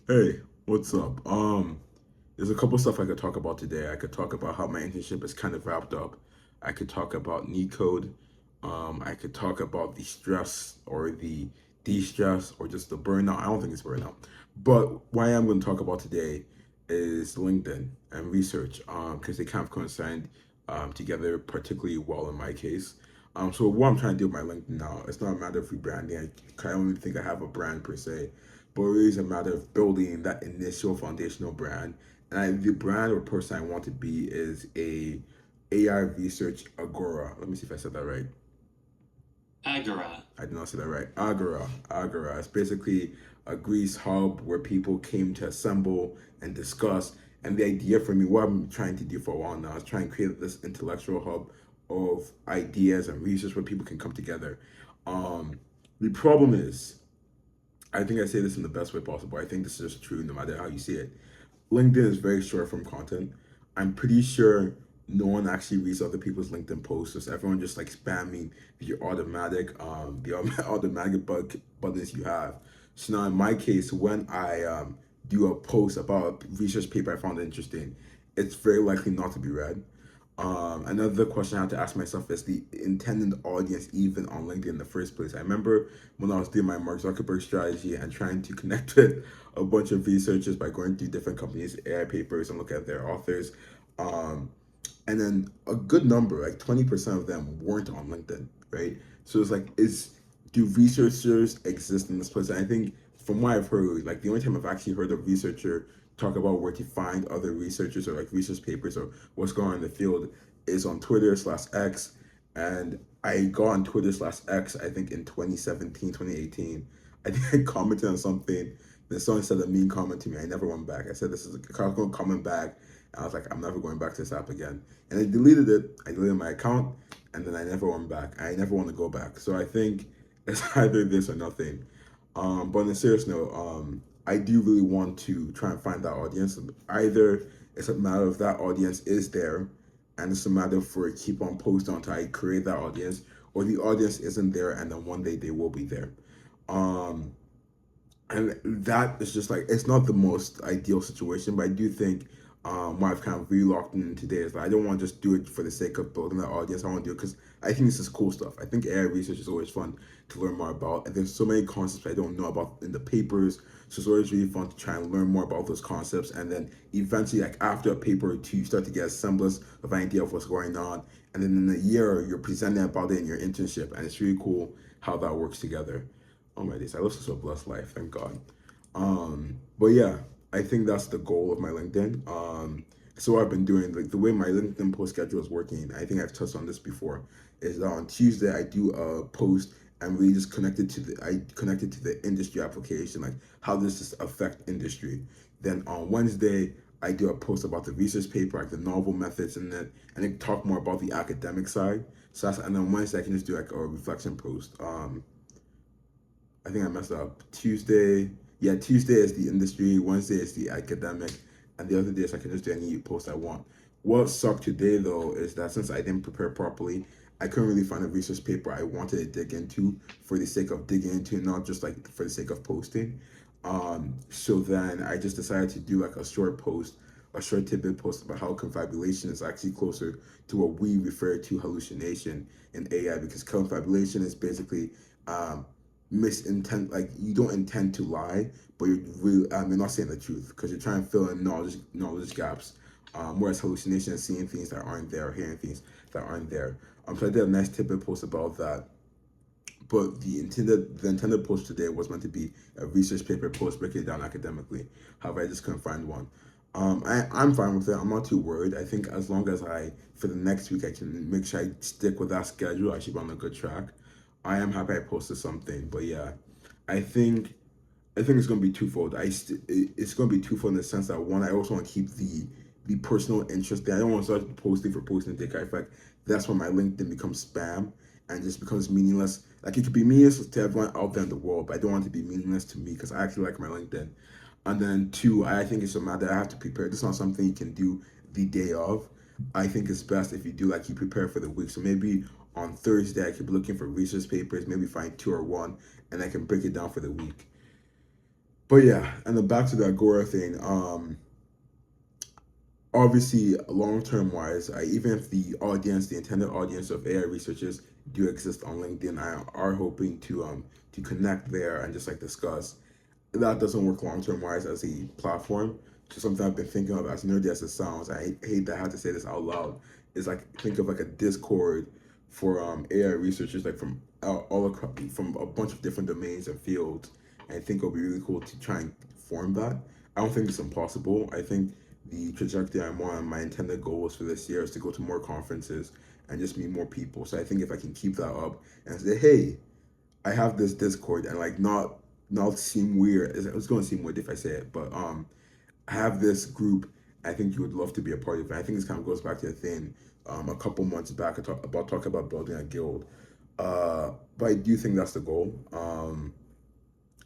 Hey, what's up? There's a couple stuff I could talk about today. I could talk about how my internship is kind of wrapped up. I could talk about knee code. I could talk about the stress or the de-stress or just the burnout. I don't think it's burnout. But what I am going to talk about today is LinkedIn and research, because they kind of coincide together particularly well in my case. So what I'm trying to do with my LinkedIn now, it's not a matter of rebranding. I don't even think I have a brand per se, but it is a matter of building that initial foundational brand. And the brand or person I want to be is a AI research Agora. Let me see if I said that right. Agora. I did not say that right. Agora. Agora. It's basically a Greece hub where people came to assemble and discuss. And the idea for me, what I'm trying to do for a while now, is try and create this intellectual hub of ideas and research where people can come together. The problem is, I think I say this in the best way possible. I think this is just true no matter how you see it. LinkedIn is very short form content. I'm pretty sure no one actually reads other people's LinkedIn posts. So everyone just like spamming the automatic buttons you have. So now in my case, when I do a post about a research paper I found interesting, it's very likely not to be read. Another question I had to ask myself is the intended audience even on LinkedIn in the first place. I remember when I was doing my Mark Zuckerberg strategy and trying to connect with a bunch of researchers by going through different companies' AI papers and look at their authors. Um, and then a good number, like 20% of them weren't on LinkedIn, right? So it's like, do researchers exist in this place? And I think from what I've heard, like the only time I've actually heard a researcher talk about where to find other researchers or like research papers or what's going on in the field is on Twitter/X. And I got on Twitter/X, I think in 2017, 2018. I think I commented on something. Then someone said a mean comment to me. I never went back. I said, this is a comment back. And I was like, I'm never going back to this app again. And I deleted it. I deleted my account, and then I never went back. I never want to go back. So I think it's either this or nothing. But on a serious note, I do really want to try and find that audience. Either it's a matter of that audience is there, and it's a matter for keep on posting until I create that audience, or the audience isn't there, and then one day they will be there. Um, and that is just like it's not the most ideal situation, but I do think what I've kind of really locked in today is that I don't want to just do it for the sake of building that audience. I want to do it because I think this is cool stuff. I think AI research is always fun to learn more about, and there's so many concepts I don't know about in the papers. So it's always really fun to try and learn more about those concepts, and then eventually, like after a paper or two, you start to get a semblance of an idea of what's going on, and then in a year, you're presenting about it in your internship, and it's really cool how that works together. Oh my days, I live such a blessed life, thank God. But yeah, I think that's the goal of my LinkedIn. So what I've been doing, like the way my LinkedIn post schedule is working, I think I've touched on this before, is that on Tuesday I do a post and really just connected to the industry application, like how does this affect industry. Then on Wednesday I do a post about the research paper, like the novel methods, and then talk more about the academic side. And then Wednesday I can just do like a reflection post. I think I messed up. Tuesday, yeah, Tuesday is the industry, Wednesday is the academic, and the other days I can just do any post I want. What sucked today though is that since I didn't prepare properly, I couldn't really find a research paper I wanted to dig into for the sake of digging into, not just like for the sake of posting. So then I just decided to do like a short post, a short tidbit post about how confabulation is actually closer to what we refer to hallucination in AI, because confabulation is basically um, misintent, like you don't intend to lie, but you're not saying the truth because you're trying to fill in knowledge gaps. Whereas hallucination is seeing things that aren't there, hearing things that aren't there. So I did a nice tidbit post about that. But the intended post today was meant to be a research paper post breaking it down academically. However, I just couldn't find one. I'm fine with it. I'm not too worried. I think as long as for the next week, I can make sure I stick with that schedule, I should be on a good track. I am happy I posted something, but yeah, I think I think it's gonna be twofold. It's gonna be twofold in the sense that one, I also want to keep the personal interest there. I don't want to start posting for posting sake. I feel like that's when my LinkedIn becomes spam and just becomes meaningless. Like it could be meaningless to everyone out there in the world, but I don't want it to be meaningless to me because I actually like my LinkedIn. And then two, I think it's a matter I have to prepare. This is not something you can do the day of. I think it's best if you do like you prepare for the week. So maybe on Thursday I could be looking for research papers, maybe find two or one, and I can break it down for the week. But yeah, and then back to the Agora thing. Obviously, long term wise, even if the audience, the intended audience of AI researchers do exist on LinkedIn, I are hoping to connect there and just like discuss. That doesn't work long term wise as a platform. Just something I've been thinking of, as nerdy as it sounds. I hate that I have to say this out loud. Is like think of like a Discord for AI researchers, like from all across, from a bunch of different domains and fields. And I think it'll be really cool to try and form that. I don't think it's impossible. I think the trajectory I'm on, my intended goals for this year is to go to more conferences and just meet more people. So I think if I can keep that up and say, hey, I have this Discord, and like not seem weird. It's going to seem weird if I say it, but I have this group. I think you would love to be a part of it. I think this kind of goes back to the thing a couple months back about talking about building a guild. But I do think that's the goal.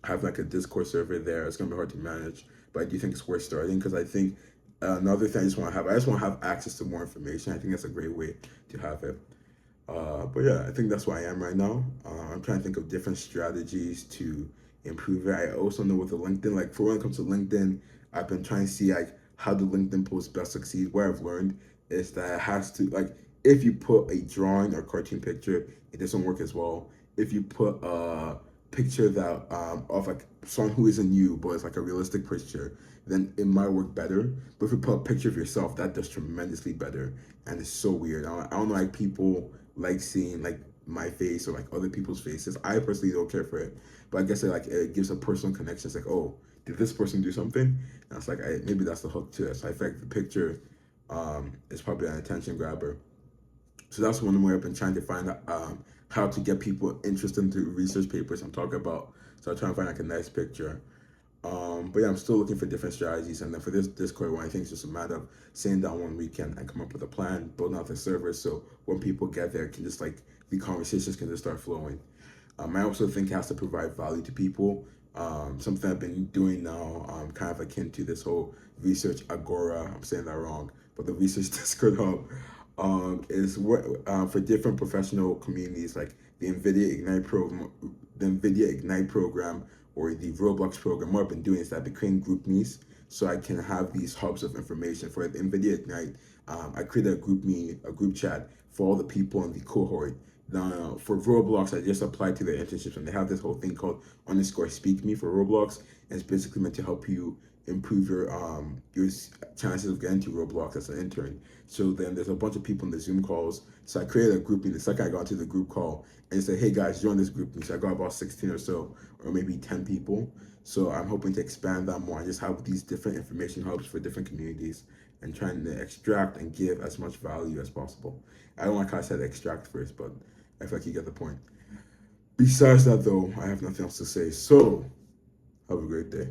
Have like a Discord server there. It's gonna be hard to manage, but I do think it's worth starting because I think another thing I just want to have access to more information. I think that's a great way to have it. But yeah, I think that's where I am right now. I'm trying to think of different strategies to improve it. I also know with the LinkedIn, like for when it comes to LinkedIn, I've been trying to see like how the LinkedIn post best succeed. What I've learned is that it has to like if you put a drawing or cartoon picture, it doesn't work as well. If you put a picture that of like someone who isn't you, but it's like a realistic picture, then it might work better. But if you put a picture of yourself, that does tremendously better, and it's so weird. I don't know like people like seeing like my face or like other people's faces. I personally don't care for it, but I guess it gives a personal connection. It's like, oh, did this person do something? And it's like maybe that's the hook to it. So I feel like the picture is probably an attention grabber. So that's one way I've been trying to find how to get people interested into research papers I'm talking about. So I try and find like a nice picture. But yeah, I'm still looking for different strategies. And then for this Discord one, I think it's just a matter of sitting down one weekend and come up with a plan, building out the server so when people get there, it can just like the conversations can just start flowing. I also think it has to provide value to people. Something I've been doing now, kind of akin to this whole research Agora. I'm saying that wrong, but the research Discord hub is what for different professional communities like the NVIDIA Ignite program or the Roblox program. What I've been doing is I've been creating group meets so I can have these hubs of information for the NVIDIA Ignite. I created a group chat for all the people in the cohort. Now, for Roblox, I just applied to their internships, and they have this whole thing called underscore speak me for Roblox, and it's basically meant to help you improve your chances of getting to Roblox as an intern. So then there's a bunch of people in the Zoom calls. So I created a group meeting. The second I got into the group call and said, hey guys, join this group meeting. So I got about 16 or so, or maybe 10 people. So I'm hoping to expand that more and just have these different information hubs for different communities and trying to extract and give as much value as possible. I don't like how I said extract first, but I feel like you get the point. Besides that, though, I have nothing else to say. So, have a great day.